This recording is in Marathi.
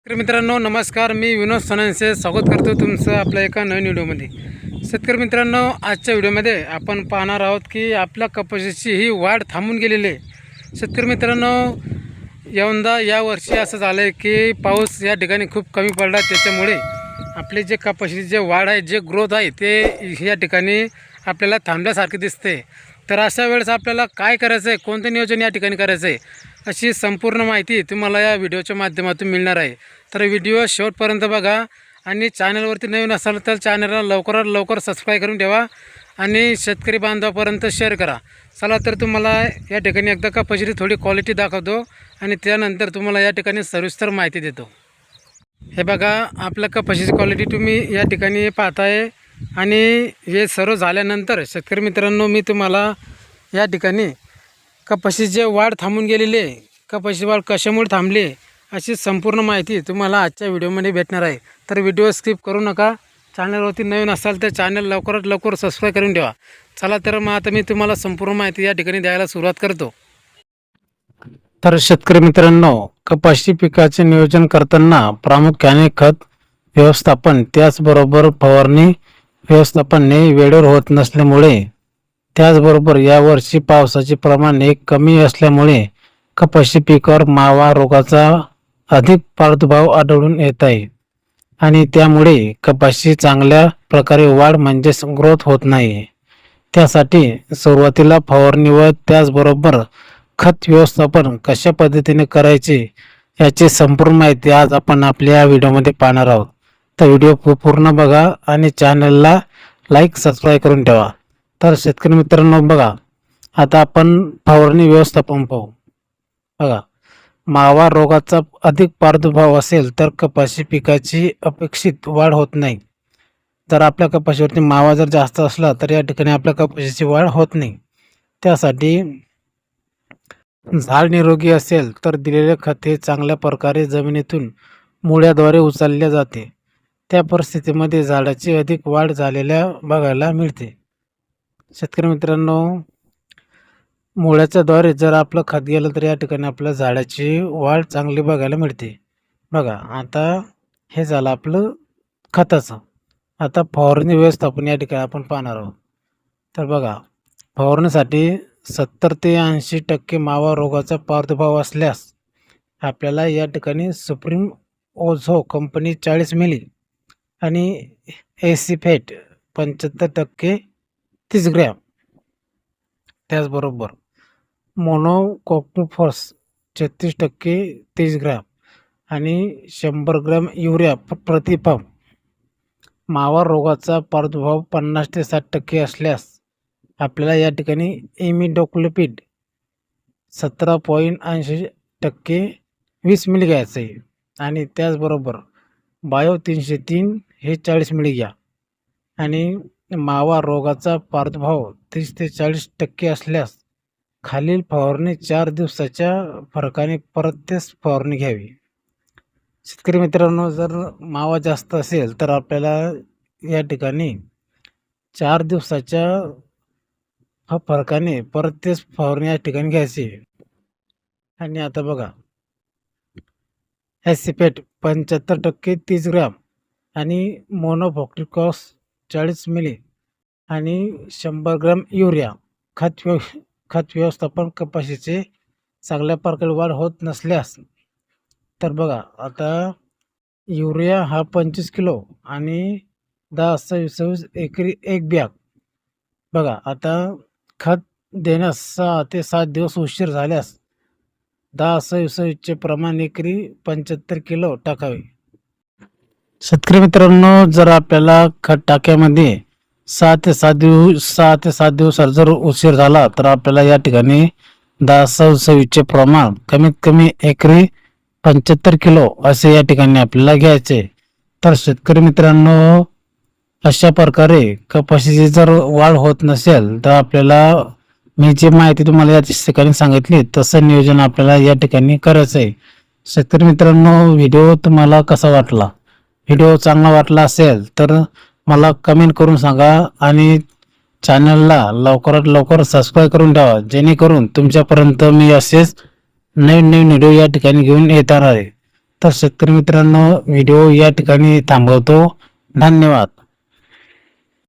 तर मित्रांनो नमस्कार, मी विनोद सोनंसे स्वागत करतो तुमचं आपल्या एका नवीन व्हिडिओमध्ये। शेतकरी मित्रांनो, आजच्या व्हिडिओमध्ये आपण पाहणार आहोत की आपल्या कपाशीची ही वाढ थांबून गेलेली आहे। शेतकरी मित्रांनो, यंदा यावर्षी असं झालं आहे की पाऊस या ठिकाणी खूप कमी पडला, त्याच्यामुळे आपले जे कपाशीची जे वाढ आहे, जे ग्रोथ आहे, ते या ठिकाणी आपल्याला थांबल्यासारखे दिसते। तर अशा वेळेस आपल्याला काय करायचं आहे, कोणतं नियोजन या ठिकाणी करायचं आहे, अशी संपूर्ण माहिती तुम्हाला या व्हिडिओच्या माध्यमातून मिळणार आहे। तर व्हिडिओ शेवटपर्यंत बघा आणि चॅनलवरती नवीन असाल तर चॅनलला लवकरात लवकर सबस्क्राईब करून ठेवा आणि शेतकरी बांधवापर्यंत शेअर करा। चला तर तुम्हाला या ठिकाणी एकदा कपाशीची थोडी क्वालिटी दाखवतो आणि त्यानंतर तुम्हाला या ठिकाणी सविस्तर माहिती देतो। हे बघा, आपल्या कपाशीची क्वालिटी तुम्ही या ठिकाणी पाहताय आणि हे सर्व झाल्यानंतर शेतकरी मित्रांनो, मी तुम्हाला या ठिकाणी कपाशीची जे वाढ थांबून गेलेली आहे, कपाशीची वाढ कशामुळे थांबली अशी संपूर्ण माहिती तुम्हाला आजच्या व्हिडिओमध्ये भेटणार आहे। तर व्हिडिओ स्किप करू नका। चॅनलवरती नवीन असाल तर चॅनल लवकरात लवकर सबस्क्राईब करून ठेवा। चला तर मग आता मी तुम्हाला संपूर्ण माहिती या ठिकाणी द्यायला सुरुवात करतो। तर शेतकरी मित्रांनो, कपाशी पिकाचे नियोजन करताना प्रामुख्याने खत व्यवस्थापन त्याचबरोबर फवारणी व्यवस्थापनने वेळेवर होत नसल्यामुळे, त्याचबरोबर यावर्षी पावसाचे प्रमाण कमी असल्यामुळे कपाशी पिकावर मावा रोगाचा अधिक प्रादुर्भाव आढळून येत आहे आणि त्यामुळे कपाशी चांगल्या प्रकारे वाढ म्हणजेच ग्रोथ होत नाही। त्यासाठी सुरुवातीला फवारणी व त्याचबरोबर खत व्यवस्थापन कशा पद्धतीने करायचे याची संपूर्ण माहिती आज आपण आपल्या व्हिडिओमध्ये पाहणार आहोत। तर व्हिडिओ पूर्ण बघा आणि चॅनलला लाईक सबस्क्राईब करून ठेवा। तर शेतकरी मित्रांनो बघा, आता आपण फवारणी व्यवस्थापन पाहू। बघा, मावा रोगाचा अधिक प्रादुर्भाव असेल तर कपाशी पिकाची अपेक्षित वाढ होत नाही। जर आपल्या कपाशीवरती मावा जर जास्त असला तर या ठिकाणी आपल्या कपाशीची वाढ होत नाही। त्यासाठी झाड निरोगी असेल तर दिलेले खत हे चांगल्या प्रकारे जमिनीतून मुळ्याद्वारे उचलले जाते। त्या परिस्थितीमध्ये झाडाची अधिक वाढ झालेल्या बघायला मिळते। शेतकरी मित्रांनो, मुळ्याच्या द्वारे जर आपलं खत गेलं तर या ठिकाणी आपल्या झाडाची वाढ चांगली बघायला मिळते। बघा, आता हे झालं आपलं खताचं। आता फवारणी व्यवस्थापन या ठिकाणी आपण पाहणार आहोत। तर बघा, फवारणीसाठी 70 ते 80% मावा रोगाचा प्रादुर्भाव असल्यास आपल्याला या ठिकाणी सुप्रीम ओझो कंपनी 40 मिली आणि एसिफेट 75% 30 ग्रॅम, त्याचबरोबर मोनोकोक्टोफॉस 36% 30 ग्रॅम आणि 100 ग्रॅम युरिया प्रतिपंप। मावा रोगाचा प्रादुर्भाव 50 ते 60% असल्यास आपल्याला या ठिकाणी इमिडोक्लोपिड 17.80% 20 मिली घ्यायचं आहे आणि त्याचबरोबर बायो 303 हे 40 मिली घ्या। आणि मावा रोगाचा प्रादुर्भाव 30 ते 40% असल्यास खालील फवारणी 4 दिवसाच्या फरकाने परत तेच फवारणी घ्यावी। शेतकरी मित्रांनो, जर मावा जास्त असेल तर आपल्याला या ठिकाणी 4 दिवसाच्या फरकाने परत तेच फवारणी या ठिकाणी घ्यायची। आणि आता बघा, एसिफेट 75% 30 ग्रॅम आणि मोनोकोक्टोफॉस 40 मिली आणि 100 ग्रॅम युरिया खत व्यवस्थापन कपाशीचे चांगल्या प्रकारे वाढ होत नसल्यास, तर बघा, आता युरिया हा 25 किलो आणि 10-20 एकरी एक बॅग। बघा, आता खत देण्यास 6 ते 7 दिवस उशीर झाल्यास 10-20चे प्रमाण एकरी 75 किलो टाकावे। शेतकरी मित्रांनो, जर आपल्याला खत टाक्यामध्ये 6 ते 7 दिवस जर उशीर झाला तर आपल्याला या ठिकाणी 10-20चे प्रमाण कमीत कमी एकरी 75 किलो असे या ठिकाणी आपल्याला घ्यायचे। तर शेतकरी मित्रांनो, अशा प्रकारे कपाशीची जर वाढ होत नसेल तर आपल्याला मी जी माहिती तुम्हाला या ठिकाणी सांगितली तसं नियोजन आपल्याला या ठिकाणी करायचं आहे। शेतकरी मित्रांनो, व्हिडिओ तुम्हाला कसा वाटला? व्हिडिओ चांगला वाटला असेल तर मला कमेंट करून सांगा आणि चॅनलला लवकरात लवकर सबस्क्राईब करून ठेवा, जेणेकरून तुमच्यापर्यंत मी असेच नवीन व्हिडिओ या ठिकाणी घेऊन येणार आहे। तर शेतकरी मित्रांनो व्हिडिओ या ठिकाणी थांबवतो. धन्यवाद.